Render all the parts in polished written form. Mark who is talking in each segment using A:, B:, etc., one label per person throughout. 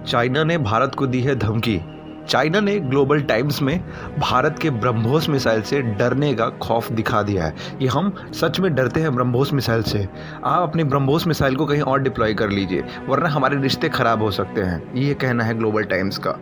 A: China ने भारत को दी है धमकी। चाइना ने ग्लोबल टाइम्स में भारत के ब्रह्मोस मिसाइल से डरने का खौफ दिखा दिया है कि हम सच में डरते हैं ब्रह्मोस मिसाइल से। आप अपनी ब्रह्मोस मिसाइल को कहीं और डिप्लॉय कर लीजिए, वरना हमारे रिश्ते खराब हो सकते हैं। ये कहना है ग्लोबल टाइम्स का।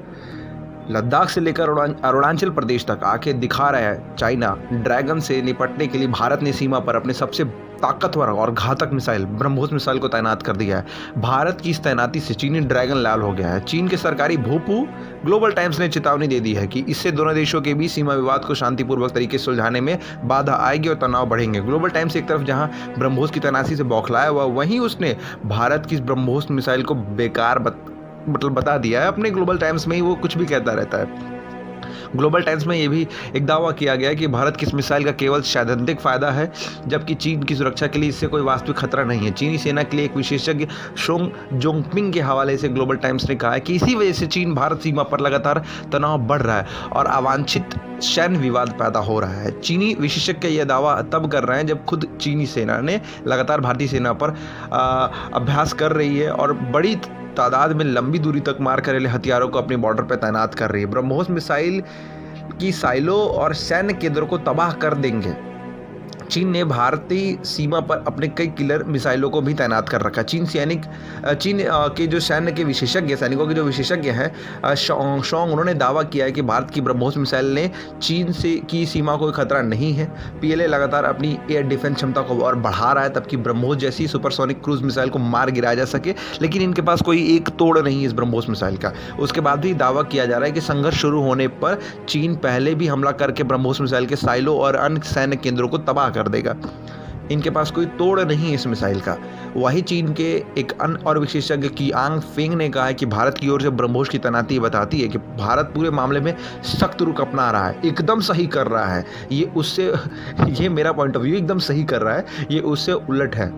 A: लद्दाख से लेकर अरुणाचल प्रदेश तक आके दिखा रहा है चाइना ड्रैगन से निपटने के लिए भारत ने सीमा पर अपने सबसे ताकतवर और घातक मिसाइल ब्रह्मोस मिसाइल को तैनात कर दिया है। भारत की इस तैनाती से चीनी ड्रैगन लाल हो गया है। चीन के सरकारी भूपू ग्लोबल टाइम्स ने चेतावनी दे दी है कि इससे दोनों देशों के बीच सीमा विवाद को शांतिपूर्वक तरीके से सुलझाने में बाधा आएगी और तनाव बढ़ेंगे। ग्लोबल टाइम्स एक तरफ जहां ब्रह्मोस की तैनाती से बौखलाया हुआ, वहीं उसने भारत की इस ब्रह्मोस मिसाइल को बेकार बता दिया है। अपने ग्लोबल टाइम्स में ही वो कुछ भी कहता रहता है। ग्लोबल टाइम्स में ये भी एक दावा किया गया है कि भारत की इस मिसाइल का केवल सैद्धांतिक फायदा है, जबकि चीन की सुरक्षा के लिए इससे कोई वास्तविक खतरा नहीं है। चीनी सेना के लिए एक विशेषज्ञ शोंग जोंगपिंग के हवाले से ग्लोबल टाइम्स ने कहा है कि इसी वजह से चीन भारत सीमा पर लगातार तनाव बढ़ रहा है और अवांछित सैन्य विवाद पैदा हो रहा है। चीनी विशेषज्ञ यह दावा तब कर रहे हैं जब खुद चीनी सेना ने लगातार भारतीय सेना पर अभ्यास कर रही है और बड़ी तादाद में लंबी दूरी तक मार करेले हथियारों को अपने बॉर्डर पर तैनात कर रही है। ब्रह्मोस मिसाइल की साइलो और सैन्य केंद्रों को तबाह कर देंगे। चीन ने भारतीय सीमा पर अपने कई किलर मिसाइलों को भी तैनात कर रखा। चीन के जो सैन्य के विशेषज्ञ सैनिकों के जो विशेषज्ञ हैं शोंग, उन्होंने दावा किया है कि भारत की ब्रह्मोस मिसाइल ने चीन से की सीमा कोई खतरा नहीं है। पीएलए लगातार अपनी एयर डिफेंस क्षमता को और बढ़ा रहा है तबकि ब्रह्मोस जैसी सुपरसोनिक क्रूज मिसाइल को मार गिराया जा सके, लेकिन इनके पास कोई एक तोड़ नहीं है इस ब्रह्मोस मिसाइल का। उसके बाद भी दावा किया जा रहा है कि संघर्ष शुरू होने पर चीन पहले भी हमला करके ब्रह्मोस मिसाइल के साइलो और अन्य सैन्य केंद्रों को तबाह कर देगा। इनके पास कोई तोड़ नहीं है इस मिसाइल का। वही चीन के एक अन्य और विशेषज्ञ की आंग फेंग ने कहा है कि भारत की ओर से ब्रह्मोस की तैनाती बताती है कि भारत पूरे मामले में सख्त रुख अपना रहा है, एकदम सही कर रहा है। ये मेरा पॉइंट ऑफ व्यू एकदम सही कर रहा है, ये उससे उलट है,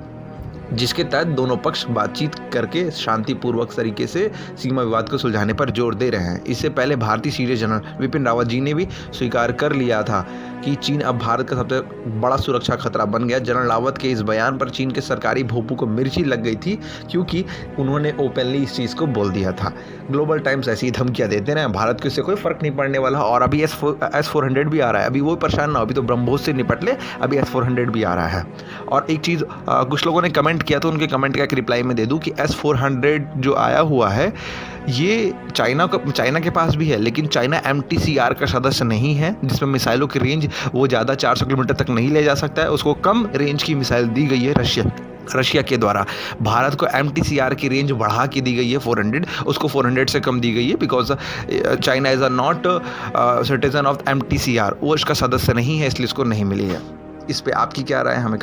A: जिसके तहत दोनों पक्ष बातचीत करके शांतिपूर्वक तरीके से सीमा विवाद को सुलझाने पर जोर दे रहे हैं। इससे पहले भारतीय सीनियर जनरल विपिन रावत जी ने भी स्वीकार कर लिया था कि चीन अब भारत का सबसे बड़ा सुरक्षा खतरा बन गया। जनरल रावत के इस बयान पर चीन के सरकारी भूपू को मिर्ची लग गई थी, क्योंकि उन्होंने ओपनली इस चीज़ को बोल दिया था। ग्लोबल टाइम्स ऐसी धमकियाँ देते रहे, भारत को इससे कोई फर्क नहीं पड़ने वाला। और अभी S-400 भी आ रहा है, अभी वो परेशान ना हो, अभी तो ब्रह्मोस से निपट ले, अभी S-400 भी आ रहा है। और एक चीज़ कुछ लोगों ने कमेंट किया, तो उनके कमेंट का एक रिप्लाई में दे दूं कि S-400 जो आया हुआ है ये चाइना के पास भी है, लेकिन चाइना MTCR का सदस्य नहीं है, जिसमें मिसाइलों की रेंज वो ज़्यादा 400 किलोमीटर तक नहीं ले जा सकता है। उसको कम रेंज की मिसाइल दी गई है रशिया के द्वारा। भारत को MTCR की रेंज बढ़ा के दी गई है 400, उसको 400 से कम दी गई है, because China is not citizen of MTCR, वो इसका सदस्य नहीं है, इसलिए इसको नहीं मिली है। इस पर आपकी क्या राय है, हमें